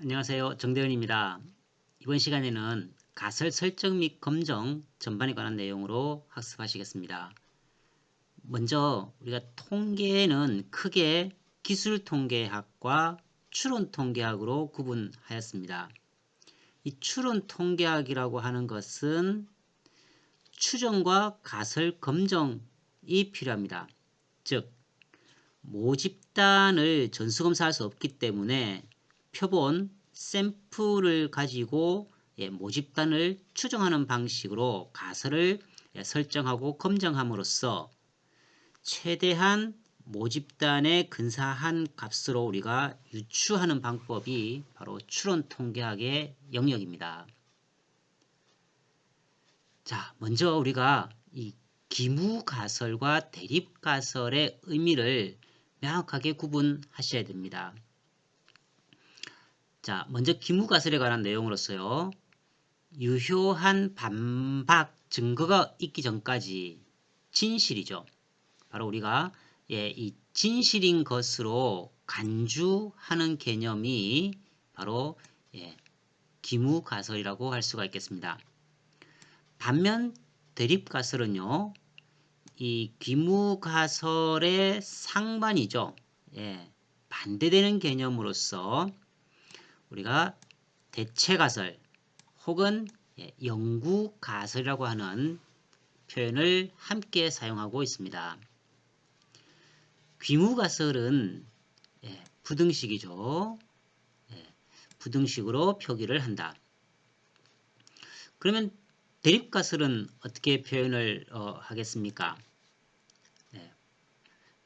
안녕하세요. 정대현입니다. 이번 시간에는 가설 설정 및 검정 전반에 관한 내용으로 학습하시겠습니다. 먼저 우리가 통계는 크게 기술통계학과 추론통계학으로 구분하였습니다. 이 추론통계학이라고 하는 것은 추정과 가설 검정이 필요합니다. 즉 모집단을 전수검사할 수 없기 때문에 표본 샘플을 가지고 모집단을 추정하는 방식으로 가설을 설정하고 검정함으로써 최대한 모집단의 근사한 값으로 우리가 유추하는 방법이 바로 추론통계학의 영역입니다. 자, 먼저 우리가 이 기무가설과 대립가설의 의미를 명확하게 구분하셔야 됩니다. 자, 먼저 기무가설에 관한 내용으로서요. 유효한 반박 증거가 있기 전까지 진실이죠. 바로 우리가 이 진실인 것으로 간주하는 개념이 바로 기무가설이라고 할 수가 있겠습니다. 반면 대립가설은요. 이 기무가설의 상반이죠. 반대되는 개념으로서 우리가 대체가설 혹은 영구가설이라고 하는 표현을 함께 사용하고 있습니다. 귀무가설은 부등식이죠. 부등식으로 표기를 한다. 그러면 대립가설은 어떻게 표현을 하겠습니까?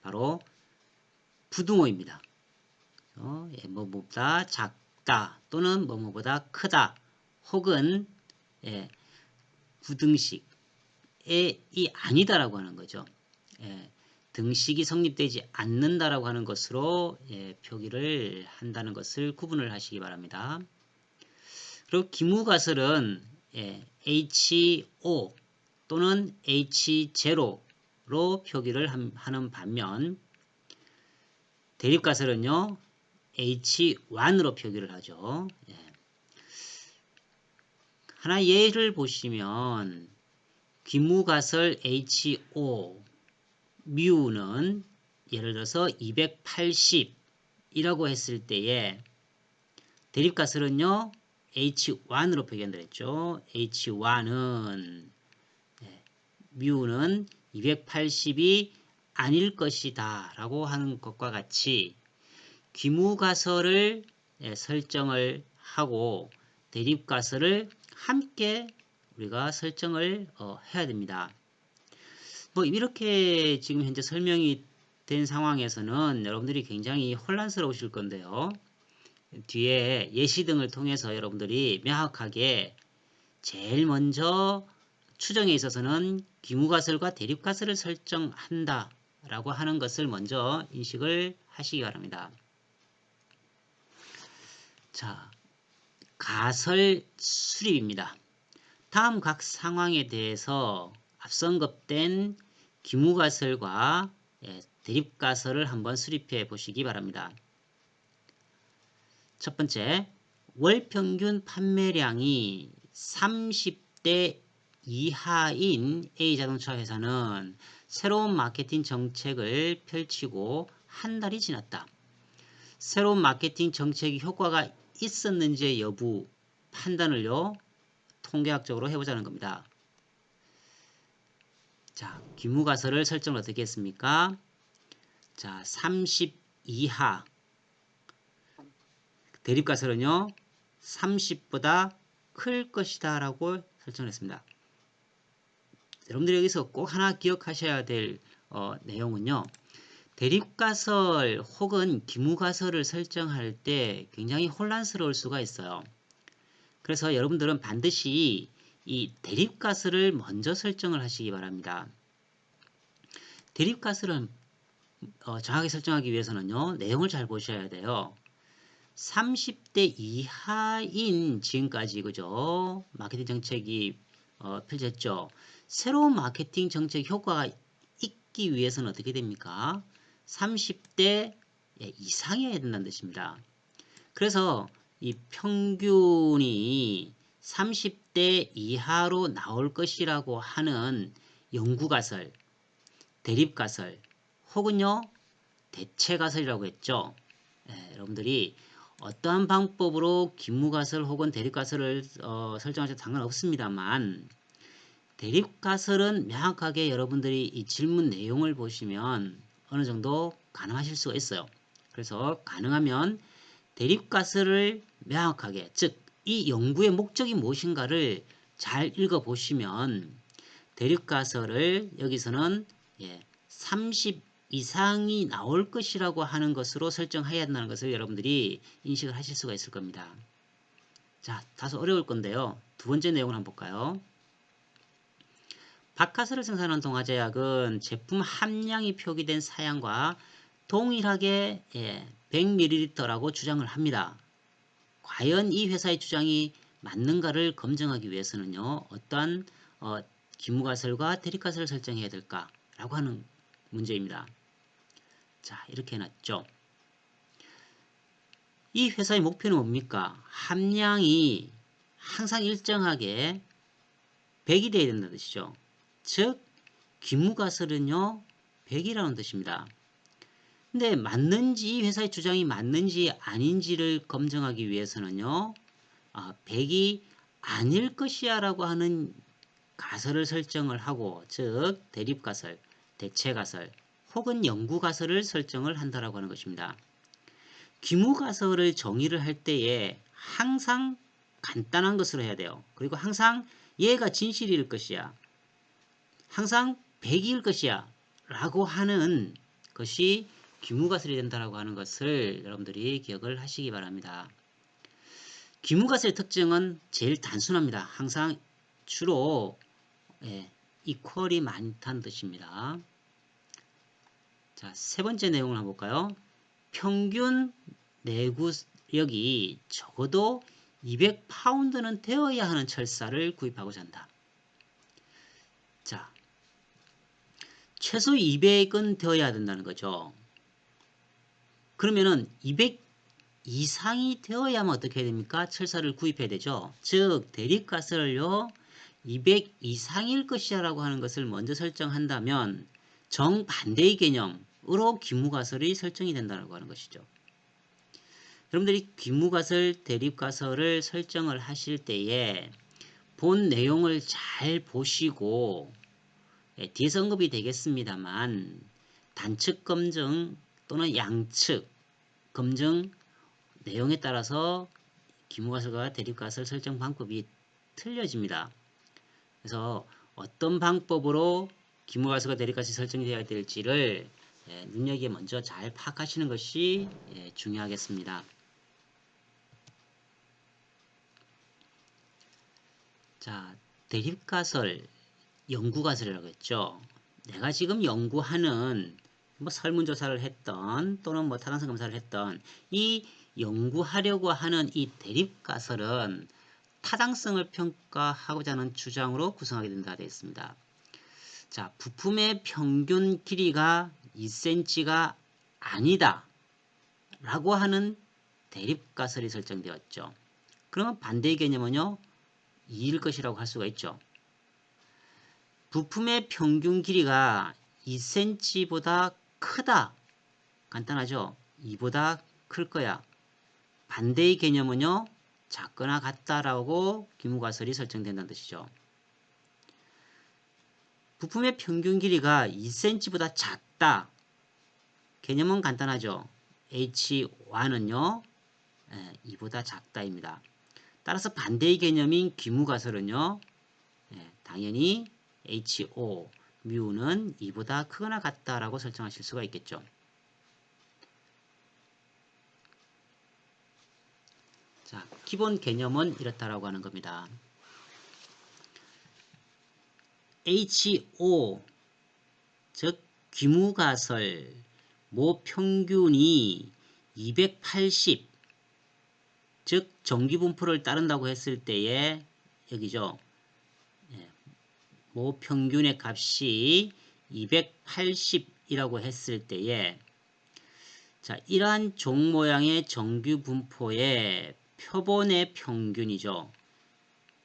바로 부등호입니다. 뭐뭐보다 작다 또는 뭐뭐보다 크다 혹은 부등식이 아니다라고 하는 거죠. 등식이 성립되지 않는다라고 하는 것으로 표기를 한다는 것을 구분을 하시기 바랍니다. 그리고 기무가설은 HO 또는 H0로 표기를 하는 반면 대립가설은요 H1으로 표기를 하죠. 하나 예를 보시면 귀무가설 HO 뮤는 예를 들어서 280이라고 했을 때에 대립가설은요 H1으로 표기한다 했죠. H1은 뮤는 280이 아닐 것이다 라고 하는 것과 같이 귀무가설을 설정을 하고 대립가설을 함께 우리가 설정을 해야 됩니다. 뭐 이렇게 지금 현재 설명이 된 상황에서는 여러분들이 굉장히 혼란스러우실 건데요. 뒤에 예시 등을 통해서 여러분들이 명확하게 제일 먼저 추정에 있어서는 귀무가설과 대립가설을 설정한다 라고 하는 것을 먼저 인식을 하시기 바랍니다. 자, 가설 수립입니다. 다음 각 상황에 대해서 앞서 언급된 기무가설과 대립가설을 한번 수립해 보시기 바랍니다. 첫 번째, 월평균 판매량이 30대 이하인 A자동차 회사는 새로운 마케팅 정책을 펼치고 한 달이 지났다. 새로운 마케팅 정책이 효과가 있었는지 여부 판단을요 통계학적으로 해보자는 겁니다. 자, 귀무가설을 설정을 어떻게 했습니까? 자, 30 이하 대립가설은요 30보다 클 것이다 라고 설정을 했습니다. 여러분들이 여기서 꼭 하나 기억하셔야 될 내용은요 대립가설 혹은 기무가설을 설정할 때 굉장히 혼란스러울 수가 있어요. 그래서 여러분들은 반드시 이 대립가설을 먼저 설정을 하시기 바랍니다. 대립가설은 정확하게 설정하기 위해서는요. 내용을 잘 보셔야 돼요. 30대 이하인 지금까지 그죠? 마케팅 정책이 펼쳤죠. 새로운 마케팅 정책 효과가 있기 위해서는 어떻게 됩니까? 30대 이상이어야 된다는 뜻입니다. 그래서 이 평균이 30대 이하로 나올 것이라고 하는 영구가설, 대립가설 혹은요 대체가설이라고 했죠. 여러분들이 어떠한 방법으로 기무가설 혹은 대립가설을 설정하셔도 상관없습니다만 대립가설은 명확하게 여러분들이 이 질문 내용을 보시면 어느 정도 가능하실 수가 있어요. 그래서 가능하면 대립가설을 명확하게, 즉 이 연구의 목적이 무엇인가를 잘 읽어보시면 대립가설을 여기서는 30 이상이 나올 것이라고 하는 것으로 설정해야 한다는 것을 여러분들이 인식을 하실 수가 있을 겁니다. 자, 다소 어려울 건데요. 두 번째 내용을 한번 볼까요? 박하설을 생산하는 동화제약은 제품 함량이 표기된 사양과 동일하게 100ml라고 주장을 합니다. 과연 이 회사의 주장이 맞는가를 검증하기 위해서는요. 어떠한 기무가설과 대립가설을 설정해야 될까라고 하는 문제입니다. 자, 이렇게 해놨죠. 이 회사의 목표는 뭡니까? 함량이 항상 일정하게 100이 되어야 된다는 뜻이죠. 즉 기무가설은요 100이라는 뜻입니다. 근데 맞는지, 이 회사의 주장이 맞는지 아닌지를 검증하기 위해서는요 100이 아닐 것이야 라고 하는 가설을 설정을 하고, 즉 대립가설, 대체가설 혹은 영구가설을 설정을 한다라고 하는 것입니다. 기무가설을 정의를 할 때에 항상 간단한 것으로 해야 돼요. 그리고 항상 얘가 진실일 것이야, 항상 100일 것이야 라고 하는 것이 기무가설이 된다라고 하는 것을 여러분들이 기억을 하시기 바랍니다. 기무가설의 특징은 제일 단순합니다. 항상 주로 이퀄이 많다는 뜻입니다. 자, 세 번째 내용을 한번 볼까요? 평균 내구력이 적어도 200파운드는 되어야 하는 철사를 구입하고자 한다. 자, 최소 200은 되어야 된다는 거죠. 그러면은 200 이상이 되어야만 어떻게 해야 됩니까? 철사를 구입해야 되죠. 즉 대립가설을요 200 이상일 것이야 라고 하는 것을 먼저 설정한다면 정반대의 개념으로 기무가설이 설정이 된다고 하는 것이죠. 여러분들이 기무가설, 대립가설을 설정을 하실 때에 본 내용을 잘 보시고, 뒤에서 언급이 되겠습니다만 단측 검증 또는 양측 검증 내용에 따라서 기무가설과 대립가설 설정 방법이 틀려집니다. 그래서 어떤 방법으로 기무가설과 대립가설이 설정되어야 될지를 눈여겨 먼저 잘 파악하시는 것이 중요하겠습니다. 자, 대립가설, 영구가설이라고 했죠. 내가 지금 연구하는 설문조사를 했던 또는 타당성 검사를 했던 이 연구하려고 하는 이 대립가설은 타당성을 평가하고자 하는 주장으로 구성하게 된다 되어 있습니다. 자, 부품의 평균 길이가 2cm가 아니다 라고 하는 대립가설이 설정되었죠. 그러면 반대의 개념은요 2일 것이라고 할 수가 있죠. 부품의 평균 길이가 2cm보다 크다. 간단하죠. 2보다 클 거야. 반대의 개념은요 작거나 같다라고 기무가설이 설정된다는 뜻이죠. 부품의 평균 길이가 2cm보다 작다. 개념은 간단하죠. H1은요 2보다 작다입니다. 따라서 반대의 개념인 기무가설은요 당연히 HO, 뮤는 2보다 크거나 같다라고 설정하실 수가 있겠죠. 자, 기본 개념은 이렇다라고 하는 겁니다. HO, 즉 기무가설 모 평균이 280, 즉 정기분포를 따른다고 했을 때에 여기죠. 모 평균의 값이 280이라고 했을 때에 자, 이러한 종 모양의 정규분포의 표본의 평균이죠.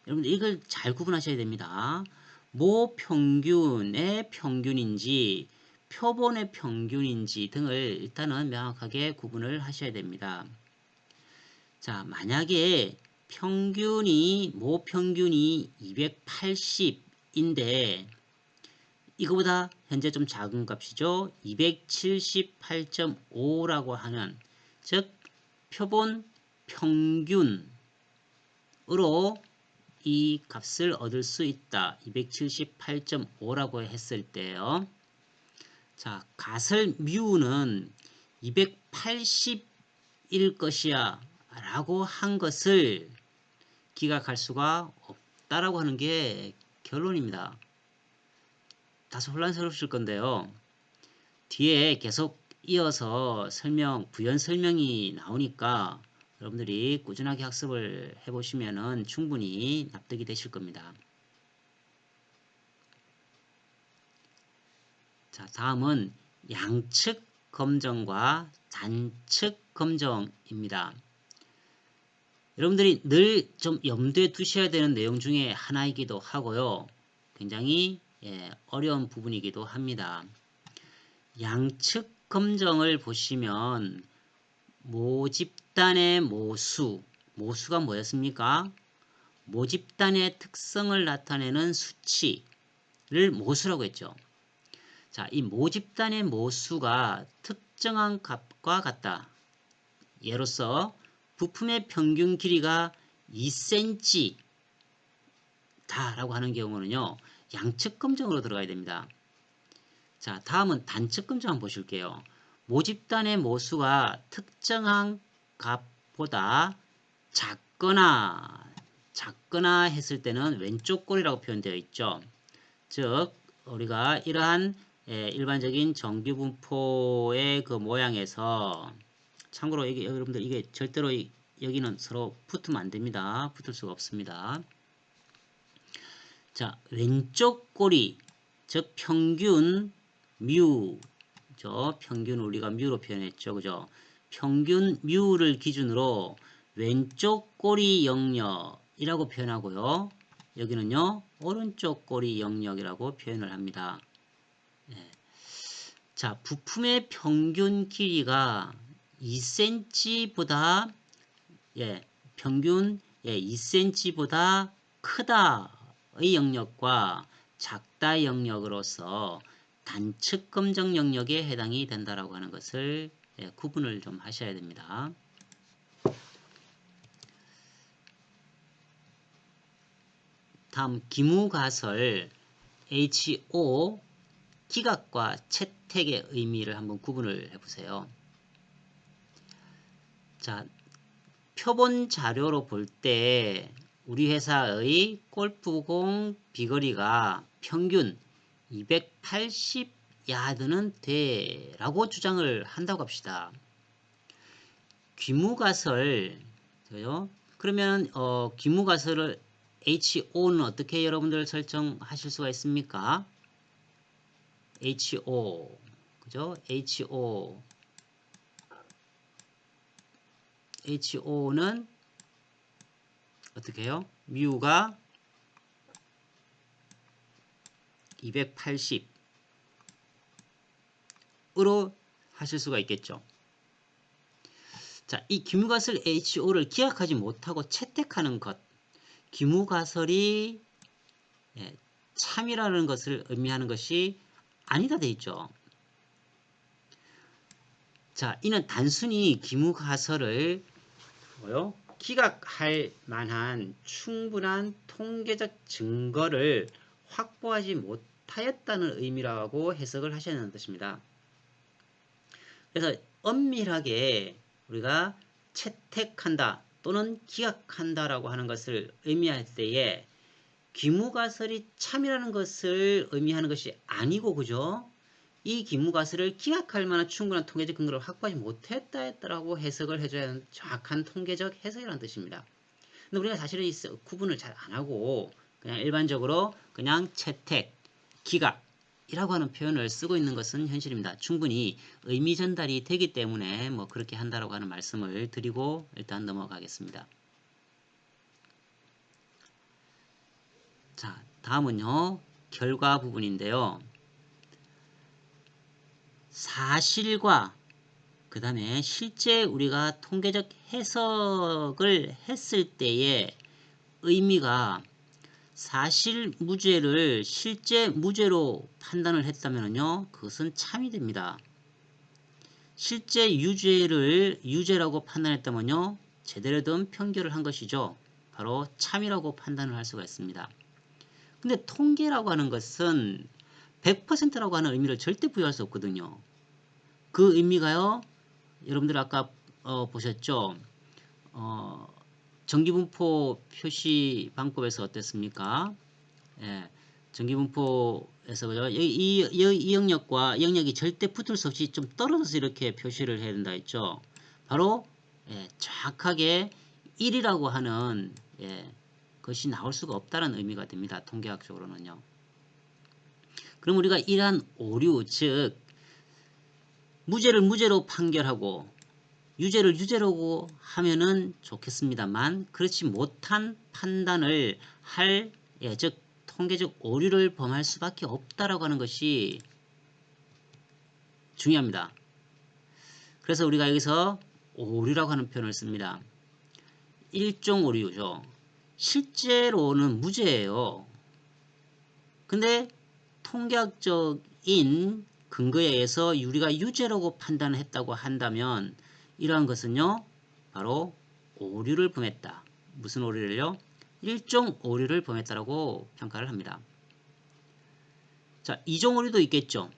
여러분들 이걸 잘 구분하셔야 됩니다. 모 평균의 평균인지 표본의 평균인지 등을 일단은 명확하게 구분을 하셔야 됩니다. 자, 만약에 모 평균이 280인데 이거보다 현재 좀 작은 값이죠. 278.5라고 하는, 즉 표본 평균으로 이 값을 얻을 수 있다. 278.5라고 했을 때요. 자, 가설 뮤는 280일 것이야 라고 한 것을 기각할 수가 없다라고 하는 게 결론입니다. 다소 혼란스러우실 건데요. 뒤에 계속 이어서 부연 설명이 나오니까 여러분들이 꾸준하게 학습을 해보시면 충분히 납득이 되실 겁니다. 자, 다음은 양측 검정과 단측 검정입니다. 여러분들이 늘 좀 염두에 두셔야 되는 내용 중에 하나이기도 하고요. 굉장히 어려운 부분이기도 합니다. 양측 검정을 보시면 모집단의 모수가 뭐였습니까? 모집단의 특성을 나타내는 수치를 모수라고 했죠. 자, 이 모집단의 모수가 특정한 값과 같다. 예로서 부품의 평균 길이가 2cm 다라고 하는 경우는요. 양측 검정으로 들어가야 됩니다. 자, 다음은 단측 검정 한번 보실게요. 모집단의 모수가 특정한 값보다 작거나 했을 때는 왼쪽 꼴이라고 표현되어 있죠. 즉 우리가 이러한 일반적인 정규분포의 그 모양에서, 참고로 이게 여러분들 이게 절대로 여기는 서로 붙으면 안 됩니다. 붙을 수가 없습니다. 자, 왼쪽 꼬리, 즉 평균 뮤죠. 평균 우리가 뮤로 표현했죠. 그죠? 평균 뮤를 기준으로 왼쪽 꼬리 영역이라고 표현하고요. 여기는요, 오른쪽 꼬리 영역이라고 표현을 합니다. 자, 부품의 평균 길이가 2cm보다 평균 2cm보다 크다의 영역과 작다 영역으로서 단측 검정 영역에 해당이 된다라고 하는 것을 구분을 좀 하셔야 됩니다. 다음 기무가설 HO 기각과 채택의 의미를 한번 구분을 해보세요. 자, 표본 자료로 볼 때 우리 회사의 골프공 비거리가 평균 280야드는 돼 라고 주장을 한다고 합시다. 기무가설, 그러면 기무가설을 HO는 어떻게 여러분들 설정하실 수가 있습니까? HO, 그죠? HO는 어떻게 해요? 뮤가 280으로 하실 수가 있겠죠. 자, 이 기무가설 HO를 기억하지 못하고 채택하는 것, 기무가설이 참이라는 것을 의미하는 것이 아니다 돼 있죠. 자, 이는 단순히 기무가설을 기각할 만한 충분한 통계적 증거를 확보하지 못하였다는 의미라고 해석을 하셔야 하는 뜻입니다. 그래서 엄밀하게 우리가 채택한다 또는 기각한다라고 하는 것을 의미할 때에 기무가설이 참이라는 것을 의미하는 것이 아니고, 그죠? 이 기무가설을 기각할 만한 충분한 통계적 근거를 확보하지 못했다라고 해석을 해줘야 하는 정확한 통계적 해석이라는 뜻입니다. 근데 우리가 사실은 이 구분을 잘 안 하고 그냥 일반적으로 그냥 채택, 기각이라고 하는 표현을 쓰고 있는 것은 현실입니다. 충분히 의미 전달이 되기 때문에 뭐 그렇게 한다라고 하는 말씀을 드리고 일단 넘어가겠습니다. 자, 다음은요. 결과 부분인데요. 사실과 그 다음에 실제 우리가 통계적 해석을 했을 때의 의미가 사실 무죄를 실제 무죄로 판단을 했다면요, 그것은 참이 됩니다. 실제 유죄를 유죄라고 판단했다면요, 제대로 된 편결을 한 것이죠. 바로 참이라고 판단을 할 수가 있습니다. 근데 통계라고 하는 것은 100%라고 하는 의미를 절대 부여할 수 없거든요. 그 의미가요, 여러분들 아까 보셨죠? 정기분포 표시 방법에서 어땠습니까? 예, 정기분포에서 그죠? 이 영역과 이 영역이 절대 붙을 수 없이 좀 떨어져서 이렇게 표시를 해야 된다 했죠. 바로 정확하게 1이라고 하는 것이 나올 수가 없다는 의미가 됩니다. 통계학적으로는요. 그럼 우리가 이러한 오류, 즉 무죄를 무죄로 판결하고 유죄를 유죄라고 하면은 좋겠습니다만 그렇지 못한 판단을 할, 즉 통계적 오류를 범할 수밖에 없다라고 하는 것이 중요합니다. 그래서 우리가 여기서 오류라고 하는 표현을 씁니다. 일종 오류죠. 실제로는 무죄예요. 근데 통계학적인 근거에 의해서 우리가 유죄라고 판단을 했다고 한다면 이러한 것은요, 바로 오류를 범했다. 무슨 오류를요? 일종 오류를 범했다라고 평가를 합니다. 자, 이종 오류도 있겠죠.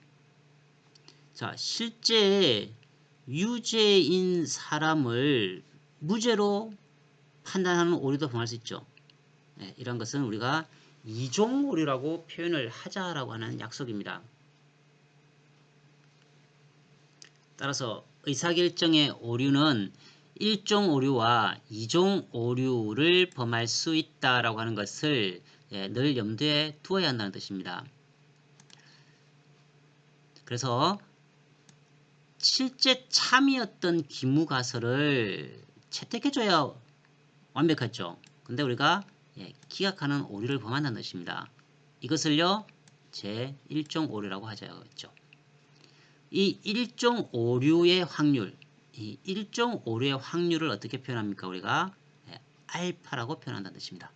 자, 실제 유죄인 사람을 무죄로 판단하는 오류도 범할 수 있죠. 이런 것은 우리가 이종 오류라고 표현을 하자라고 하는 약속입니다. 따라서 의사결정의 오류는 일종 오류와 이종 오류를 범할 수 있다라고 하는 것을 늘 염두에 두어야 한다는 뜻입니다. 그래서 실제 참이었던 기무가설을 채택해줘야 완벽하죠. 근데 우리가 기각하는 오류를 범한다는 뜻입니다. 이것을요, 제1종 오류라고 하자였죠. 이 일종 오류의 확률, 이 일종 오류의 확률을 어떻게 표현합니까? 우리가 알파라고 표현한다는 뜻입니다.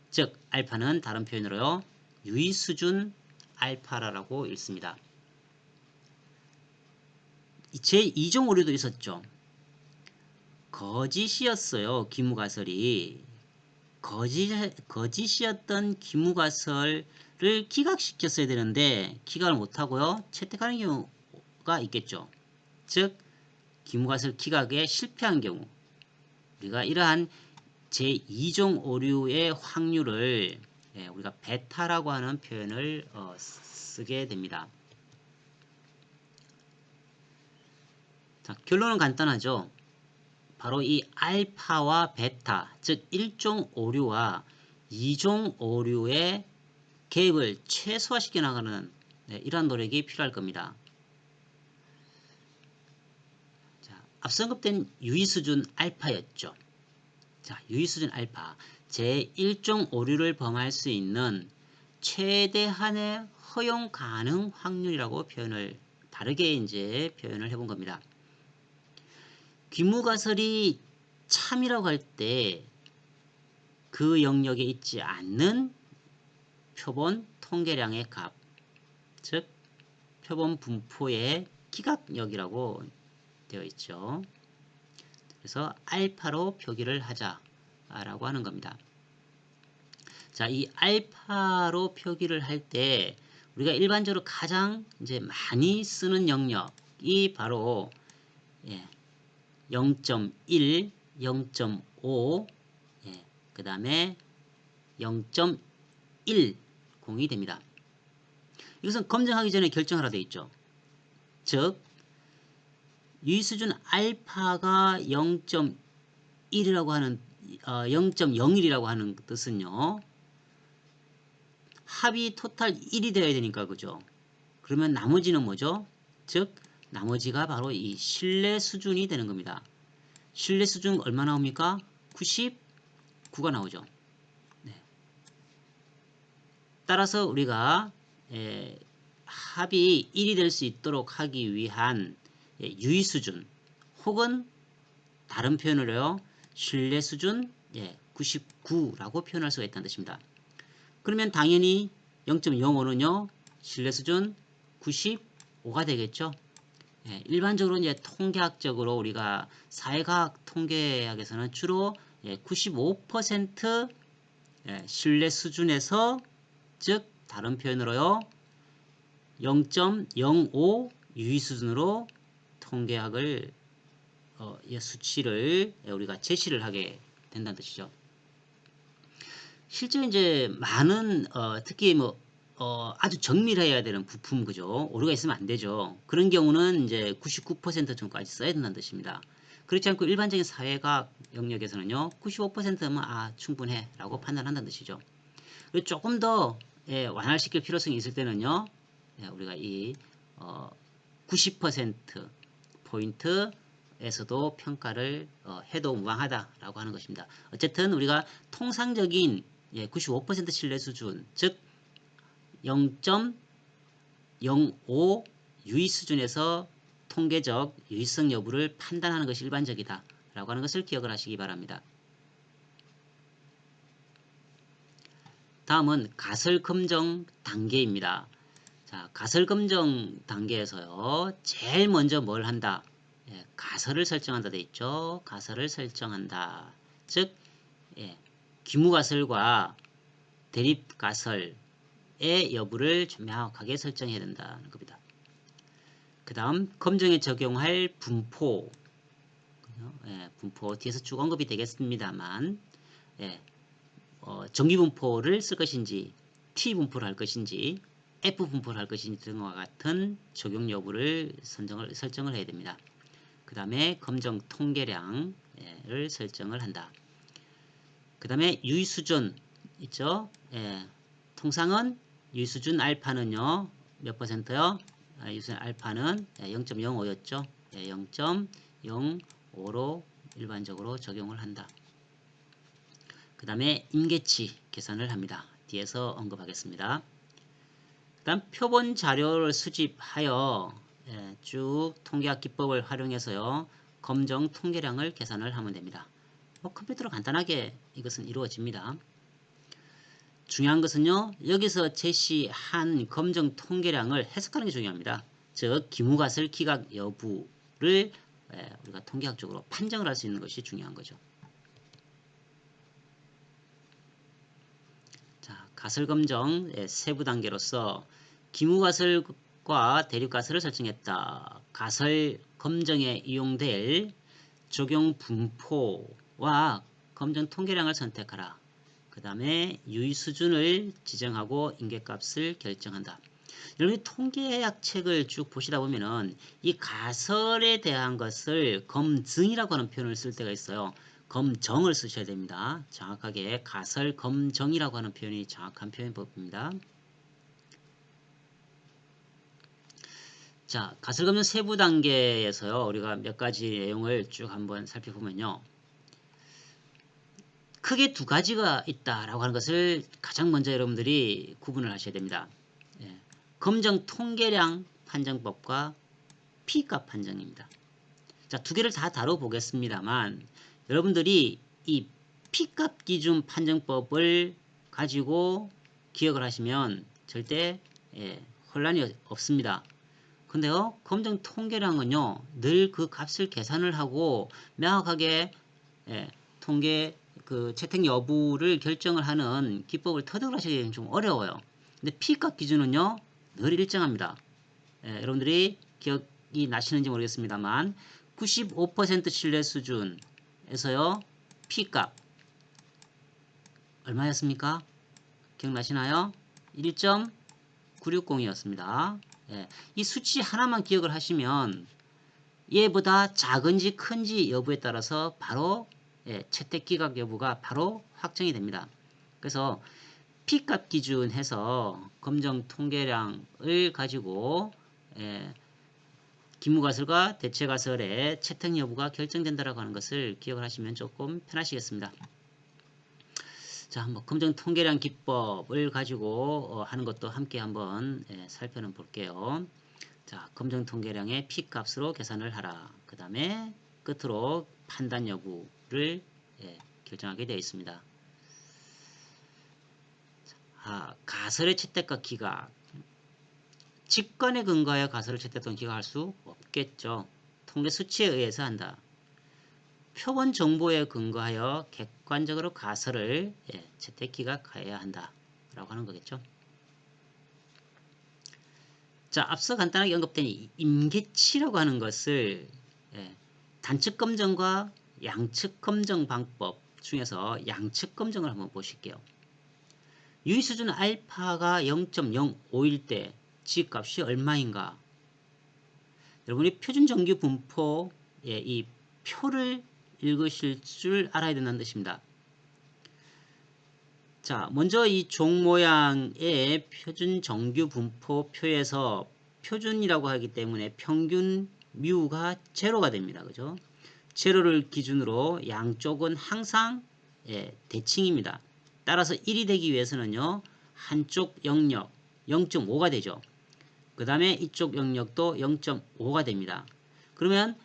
즉, 알파는 다른 표현으로요, 유의수준 알파라고 읽습니다. 제2종 오류도 있었죠. 거짓이었어요. 기무가설이. 거짓이었던 기무가설을 기각시켰어야 되는데 기각을 못하고요. 채택하는 경우가 있겠죠. 즉 기무가설 기각에 실패한 경우 우리가 이러한 제2종 오류의 확률을 우리가 베타라고 하는 표현을 쓰게 됩니다. 자, 결론은 간단하죠. 바로 이 알파와 베타, 즉 1종 오류와 2종 오류의 갭을 최소화시켜 나가는 이러한 노력이 필요할 겁니다. 자, 앞서 언급된 유의수준 알파였죠. 자, 유의수준 알파, 제1종 오류를 범할 수 있는 최대한의 허용 가능 확률이라고 표현을 다르게 이제 표현을 해본 겁니다. 귀무가설이 참이라고 할 때 그 영역에 있지 않는 표본 통계량의 값, 즉 표본 분포의 기각력이라고 되어 있죠. 그래서 알파로 표기를 하자라고 하는 겁니다. 자, 이 알파로 표기를 할 때 우리가 일반적으로 가장 이제 많이 쓰는 영역이 바로 0.1, 0.5, 그 다음에 0.10이 됩니다. 이것은 검증하기 전에 결정하라 되어 있죠. 즉 유의수준 알파가 0.1이라고 하는 0.01이라고 하는 뜻은요. 합이 토탈 1이 되어야 되니까 그죠. 그러면 나머지는 뭐죠? 즉 나머지가 바로 이 신뢰 수준이 되는 겁니다. 신뢰 수준 얼마 나옵니까? 99가 나오죠. 네. 따라서 우리가 합이 1이 될 수 있도록 하기 위한 유의 수준 혹은 다른 표현으로요. 신뢰 수준 99라고 표현할 수가 있다는 뜻입니다. 그러면 당연히 0.05는요. 신뢰 수준 95가 되겠죠. 일반적으로 이제 통계학적으로 우리가 사회과학 통계학에서는 주로 95% 신뢰 수준에서 즉 다른 표현으로요. 0.05 유의 수준으로 통계학을 수치를 우리가 제시를 하게 된다는 뜻이죠. 실제 이제 많은 특히 뭐 아주 정밀해야 되는 부품 그죠? 오류가 있으면 안 되죠. 그런 경우는 이제 99% 정도까지 써야 된다는 뜻입니다. 그렇지 않고 일반적인 사회과학 영역에서는요. 95%면 충분해라고 판단한다는 뜻이죠. 그리고 조금 더 완화시킬 필요성이 있을 때는요. 우리가 이 90% 포인트에서도 평가를 해도 무방하다라고 하는 것입니다. 어쨌든 우리가 통상적인 95% 신뢰 수준, 즉 0.05 유의 수준에서 통계적 유의성 여부를 판단하는 것이 일반적이다 라고 하는 것을 기억을 하시기 바랍니다. 다음은 가설검정 단계입니다. 자, 가설검정 단계에서요. 제일 먼저 뭘 한다? 가설을 설정한다 돼 있죠. 가설을 설정한다. 즉 기무가설과 대립가설의 여부를 좀 명확하게 설정해야 된다는 겁니다. 그 다음 검정에 적용할 분포 분포 뒤에서 쭉 언급이 되겠습니다만 정기분포를 쓸 것인지 T분포를 할 것인지 F분포를 할 것인지 등과 같은 적용 여부를 설정을 해야 됩니다. 그 다음에 검정 통계량을 설정을 한다. 그 다음에 유의수준 있죠. 통상은 유의수준 알파는요. 몇 %요? 유의수준 알파는 0.05였죠. 0.05로 일반적으로 적용을 한다. 그 다음에 임계치 계산을 합니다. 뒤에서 언급하겠습니다. 그 다음 표본 자료를 수집하여 쭉 통계학 기법을 활용해서요. 검정 통계량을 계산을 하면 됩니다. 컴퓨터로 간단하게 이것은 이루어집니다. 중요한 것은요. 여기서 제시한 검정 통계량을 해석하는 게 중요합니다. 즉 기무가설 기각 여부를 우리가 통계학적으로 판정을 할 수 있는 것이 중요한 거죠. 자, 가설검정 세부 단계로서 기무가설과 대립가설을 설정했다. 가설 검정에 이용될 적용 분포와 검정 통계량을 선택하라. 그 다음에 유의 수준을 지정하고 임계값을 결정한다. 여러분이 통계학 책을 쭉 보시다 보면은 이 가설에 대한 것을 검증이라고 하는 표현을 쓸 때가 있어요. 검정을 쓰셔야 됩니다. 정확하게 가설 검정이라고 하는 표현이 정확한 표현법입니다. 자, 가설검정 세부 단계에서요. 우리가 몇 가지 내용을 쭉 한번 살펴보면요. 크게 두 가지가 있다라고 하는 것을 가장 먼저 여러분들이 구분을 하셔야 됩니다. 검정 통계량 판정법과 P값 판정입니다. 자, 두 개를 다 다뤄보겠습니다만 여러분들이 이 P값 기준 판정법을 가지고 기억을 하시면 절대 혼란이 없습니다. 근데요, 검정 통계량은요, 늘 그 값을 계산을 하고 명확하게 통계 그 채택 여부를 결정을 하는 기법을 터득을 하시기는 좀 어려워요. 근데 P값 기준은요, 늘 일정합니다. 여러분들이 기억이 나시는지 모르겠습니다만 95% 신뢰 수준에서요, P값 얼마였습니까? 기억나시나요? 1.960이었습니다. 이 수치 하나만 기억을 하시면 얘보다 작은지 큰지 여부에 따라서 바로 채택 기각 여부가 바로 확정이 됩니다. 그래서 P값 기준해서 검정 통계량을 가지고 기무가설과 대체가설의 채택 여부가 결정된다라고 하는 것을 기억을 하시면 조금 편하시겠습니다. 자, 한번 검정 통계량 기법을 가지고 하는 것도 함께 한번 살펴는 볼게요. 자, 검정 통계량의 P 값으로 계산을 하라. 그 다음에 끝으로 판단 여부를 결정하게 되어 있습니다. 가설의 채택과 기각. 직관에 근거하여 가설을 채택 또는 기각할 수 없겠죠. 통계 수치에 의해서 한다. 표본 정보에 근거하여 객관적으로 가설을 채택 기각하여야 한다 라고 하는 거겠죠. 자, 앞서 간단하게 언급된 임계치라고 하는 것을 단측 검정과 양측 검정 방법 중에서 양측 검정을 한번 보실게요. 유의 수준 알파가 0.05일 때 G값이 얼마인가? 여러분이 표준 정규 분포의 이 표를 읽으실 줄 알아야 된다는 뜻입니다. 자, 먼저 이 종 모양의 표준 정규 분포 표에서 표준이라고 하기 때문에 평균 뮤가 제로가 됩니다. 그죠? 제로를 기준으로 양쪽은 항상 대칭입니다. 따라서 1이 되기 위해서는요, 한쪽 영역 0.5가 되죠. 그 다음에 이쪽 영역도 0.5가 됩니다. 그러면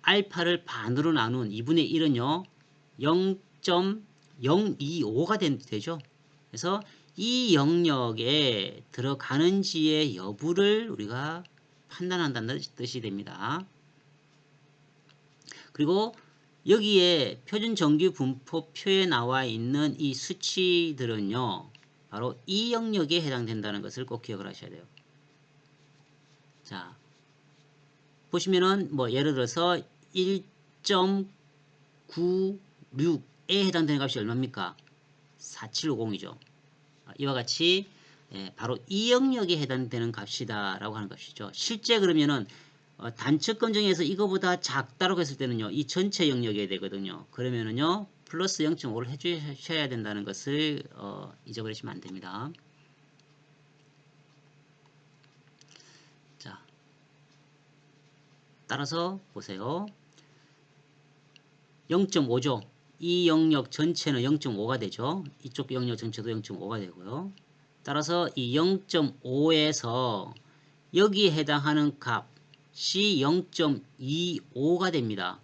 알파를 반으로 나눈 2분의 1은요 0.025가 되죠. 그래서 이 영역에 들어가는지의 여부를 우리가 판단한다는 뜻이 됩니다. 그리고 여기에 표준 정규 분포표에 나와 있는 이 수치들은요 바로 이 영역에 해당된다는 것을 꼭 기억을 하셔야 돼요. 자, 보시면은 뭐 예를 들어서 1.96에 해당되는 값이 얼마입니까? 4750이죠. 이와 같이 바로 이 영역에 해당되는 값이다 라고 하는 것이죠. 실제 그러면은 단측 검정에서 이거보다 작다라고 했을 때는요, 이 전체 영역에 되거든요. 그러면은요, 플러스 0.5를 해주셔야 된다는 것을 잊어버리시면 안 됩니다. 자, 따라서 보세요. 0.5죠. 이 영역 전체는 0.5가 되죠. 이쪽 영역 전체도 0.5가 되고요. 따라서 이 0.5에서 여기에 해당하는 값이 0.25가 됩니다.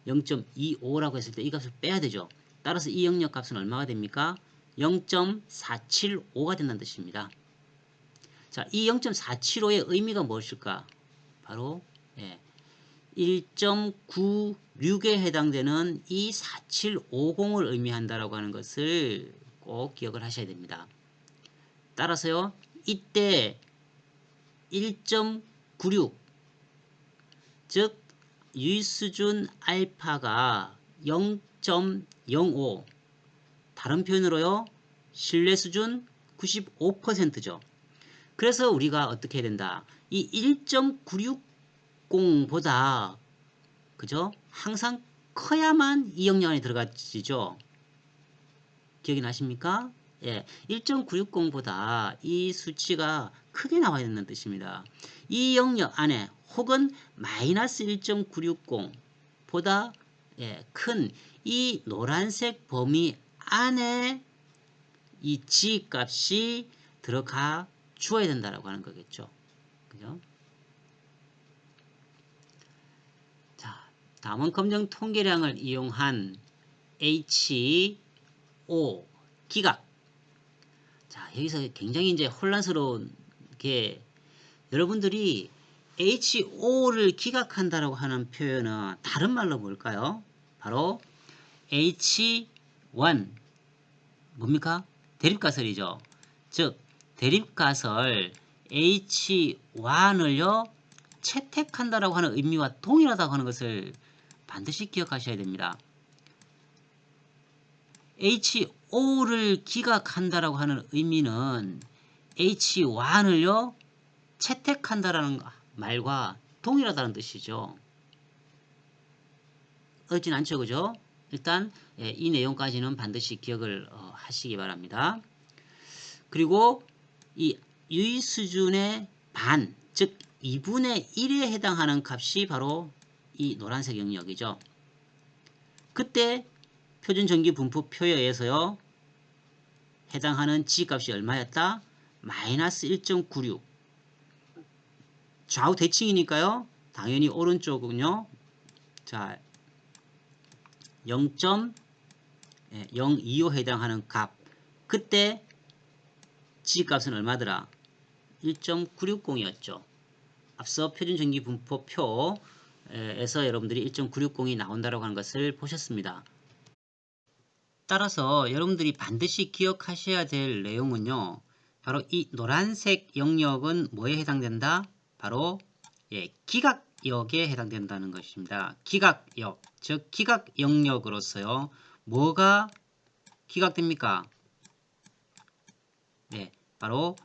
0.25라고 했을 때 이 값을 빼야 되죠. 따라서 이 영역 값은 얼마가 됩니까? 0.475가 된다는 뜻입니다. 자, 이 0.475의 의미가 무엇일까? 바로 1.96에 해당되는 이 4750을 의미한다라고 하는 것을 꼭 기억을 하셔야 됩니다. 따라서요, 이때 1.96, 즉 유의수준 알파가 0.05, 다른 표현으로요, 신뢰수준 95%죠. 그래서 우리가 어떻게 해야 된다? 이 1.960보다 그죠? 항상 커야만 이 영역 안에 들어가지죠. 기억이 나십니까? 1.960보다 이 수치가 크게 나와야 된다는 뜻입니다. 이 영역 안에 혹은 마이너스 1.960보다 큰 이 노란색 범위 안에 이 G 값이 들어가 주어야 된다라고 하는 거겠죠. 그죠? 자, 다음은 검정 통계량을 이용한 HO 기각. 자, 여기서 굉장히 이제 혼란스러운 게 여러분들이 HO를 기각한다라고 하는 표현은 다른 말로 뭘까요? 바로 H1 뭡니까? 대립가설이죠. 즉 대립가설 H1을요 채택한다라고 하는 의미와 동일하다고 하는 것을 반드시 기억하셔야 됩니다. HO를 기각한다라고 하는 의미는 H1을요 채택한다라는 말과 동일하다는 뜻이죠. 어렵진 않죠, 그죠? 일단 이 내용까지는 반드시 기억을 하시기 바랍니다. 그리고 이 유의 수준의 반, 즉 2분의 1에 해당하는 값이 바로 이 노란색 영역이죠. 그때 표준 정규 분포표에 의해서요 해당하는 G값이 얼마였다? 마이너스 1.96. 좌우 대칭이니까요. 당연히 오른쪽은요. 자, 0.025 해당하는 값. 그때 G값은 얼마더라? 1.960이었죠. 앞서 표준전기분포표에서 여러분들이 1.960이 나온다고 하는 것을 보셨습니다. 따라서 여러분들이 반드시 기억하셔야 될 내용은요. 바로 이 노란색 영역은 뭐에 해당된다? 바로 기각역에 해당된다는 것입니다. 기각역, 즉 기각 영역으로서요. 뭐가 기각됩니까? 네, 바로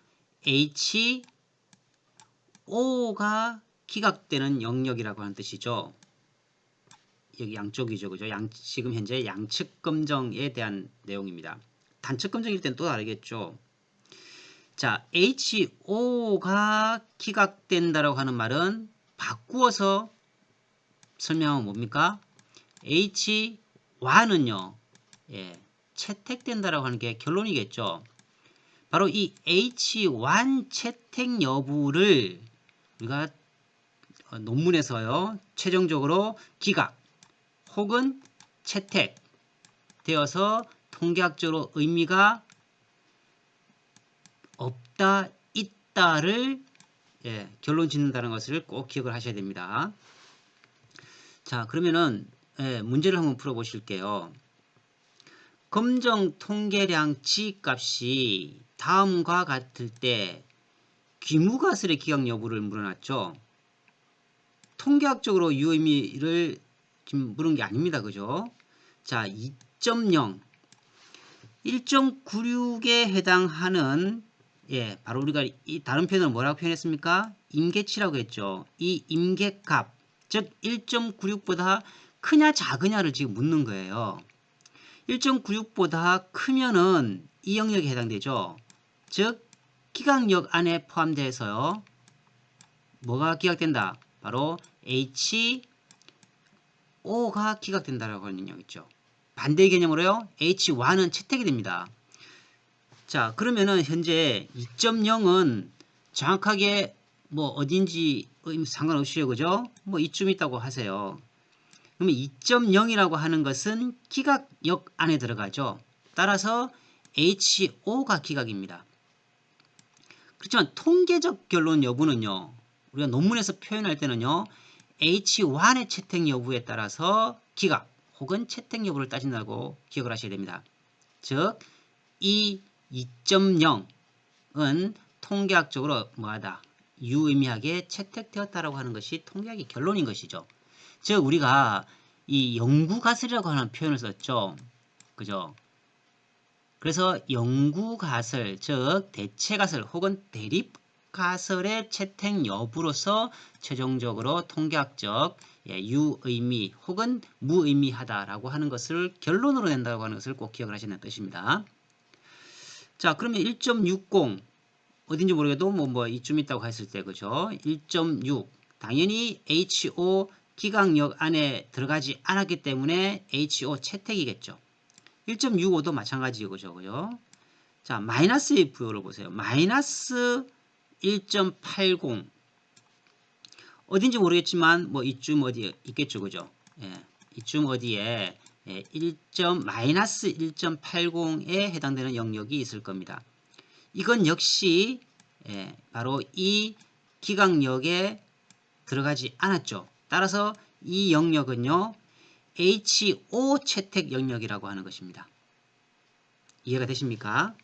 HO가 기각되는 영역이라고 하는 뜻이죠. 여기 양쪽이죠. 그죠? 지금 현재 양측 검정에 대한 내용입니다. 단측 검정일 땐 또 다르겠죠. 자, HO가 기각된다라고 하는 말은 바꾸어서 설명하면 뭡니까? H1은요. 채택된다라고 하는 게 결론이겠죠. 바로 이 H1 채택 여부를 우리가 논문에서요. 최종적으로 기각 혹은 채택되어서 통계학적으로 의미가 없다, 있다를 결론 짓는다는 것을 꼭 기억을 하셔야 됩니다. 자, 그러면은 문제를 한번 풀어보실게요. 검정 통계량 G값이 다음과 같을 때 귀무가설의 기각 여부를 물어놨죠. 통계학적으로 유의미를 지금 물은 게 아닙니다. 그죠? 자, 2.0 1.96에 해당하는 바로 우리가 이 다른 표현을 뭐라고 표현했습니까? 임계치라고 했죠. 이 임계값, 즉 1.96보다 크냐 작으냐를 지금 묻는 거예요. 1.96보다 크면은 이 영역에 해당되죠. 즉 기각역 안에 포함돼서요. 뭐가 기각된다? 바로 H5가 기각된다라고 하는 영역 있죠. 반대 개념으로요. H1은 채택이 됩니다. 자, 그러면은 현재 2.0은 정확하게 뭐 어딘지 상관없이요. 그죠? 뭐 이쯤 있다고 하세요. 그러면 2.0이라고 하는 것은 기각역 안에 들어가죠. 따라서 H5가 기각입니다. 그렇지만 통계적 결론 여부는요. 우리가 논문에서 표현할 때는요. H1의 채택 여부에 따라서 기각 혹은 채택 여부를 따진다고 기억을 하셔야 됩니다. 즉, 이 2.0은 통계학적으로 뭐하다? 유의미하게 채택되었다라고 하는 것이 통계학의 결론인 것이죠. 즉, 우리가 이 영구가설이라고 하는 표현을 썼죠. 그죠? 그래서 영구가설, 즉 대체가설 혹은 대립가설의 채택 여부로서 최종적으로 통계학적 유의미 혹은 무의미하다라고 하는 것을 결론으로 낸다고 하는 것을 꼭 기억을 하시는 뜻입니다. 자, 그러면 1.60 어딘지 모르겠도 뭐 이쯤 있다고 했을 때 그죠? 1.6 당연히 HO 기각역 안에 들어가지 않았기 때문에 HO 채택이겠죠. 1.65도 마찬가지고 그죠? 자, 마이너스의 부호를 보세요. 마이너스 1.80 어딘지 모르겠지만 뭐 이쯤 어디에 있겠죠. 그죠? 이쯤 어디에 마이너스 1.80에 해당되는 영역이 있을 겁니다. 이건 역시 바로 이 기각역에 들어가지 않았죠. 따라서 이 영역은요. HO 채택 영역이라고 하는 것입니다. 이해가 되십니까?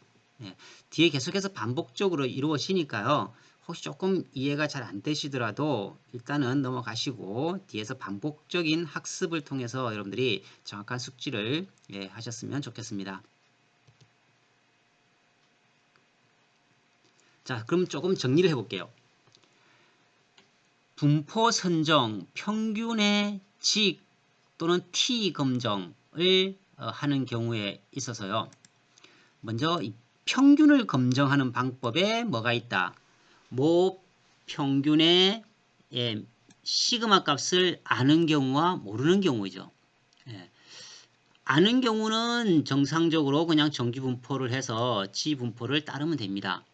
뒤에 계속해서 반복적으로 이루어지니까요. 혹시 조금 이해가 잘 안 되시더라도 일단은 넘어가시고 뒤에서 반복적인 학습을 통해서 여러분들이 정확한 숙지를 하셨으면 좋겠습니다. 자, 그럼 조금 정리를 해볼게요. 분포 선정, 평균의 직 또는 T 검정을 하는 경우에 있어서요. 먼저 이 평균을 검정하는 방법에 뭐가 있다? 모 평균의 시그마 값을 아는 경우와 모르는 경우죠. 아는 경우는 정상적으로 그냥 정규분포를 해서 지분포를 따르면 됩니다.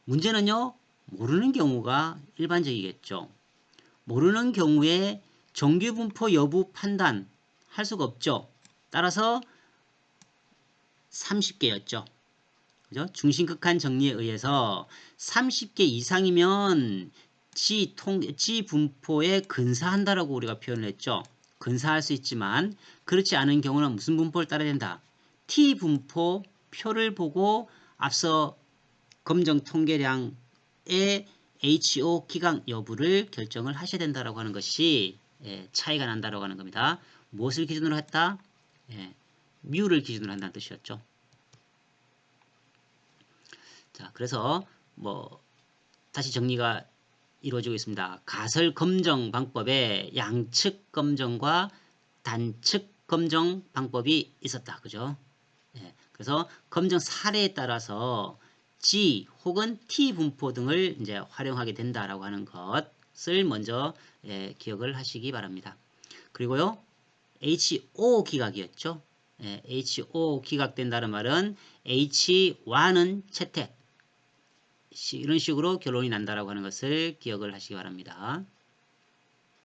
문제는요, 모르는 경우가 일반적이겠죠. 모르는 경우에 정규분포 여부 판단할 수가 없죠. 따라서 30개였죠. 그죠? 중심극한 정리에 의해서 30개 이상이면 지분포에 근사한다라고 우리가 표현을 했죠. 근사할 수 있지만 그렇지 않은 경우는 무슨 분포를 따라야 된다? T분포 표를 보고 앞서 검정 통계량의 HO 기각 여부를 결정을 하셔야 된다라고 하는 것이 차이가 난다라고 하는 겁니다. 무엇을 기준으로 했다? 뮤를 기준으로 한다는 뜻이었죠. 자, 그래서 다시 정리가 이루어지고 있습니다. 가설 검정 방법에 양측 검정과 단측 검정 방법이 있었다. 그죠? 그래서 검정 사례에 따라서 G 혹은 T 분포 등을 이제 활용하게 된다라고 하는 것을 먼저 기억을 하시기 바랍니다. 그리고요, HO 기각이었죠. HO 기각된다는 말은 H1은 채택, 이런 식으로 결론이 난다라고 하는 것을 기억을 하시기 바랍니다.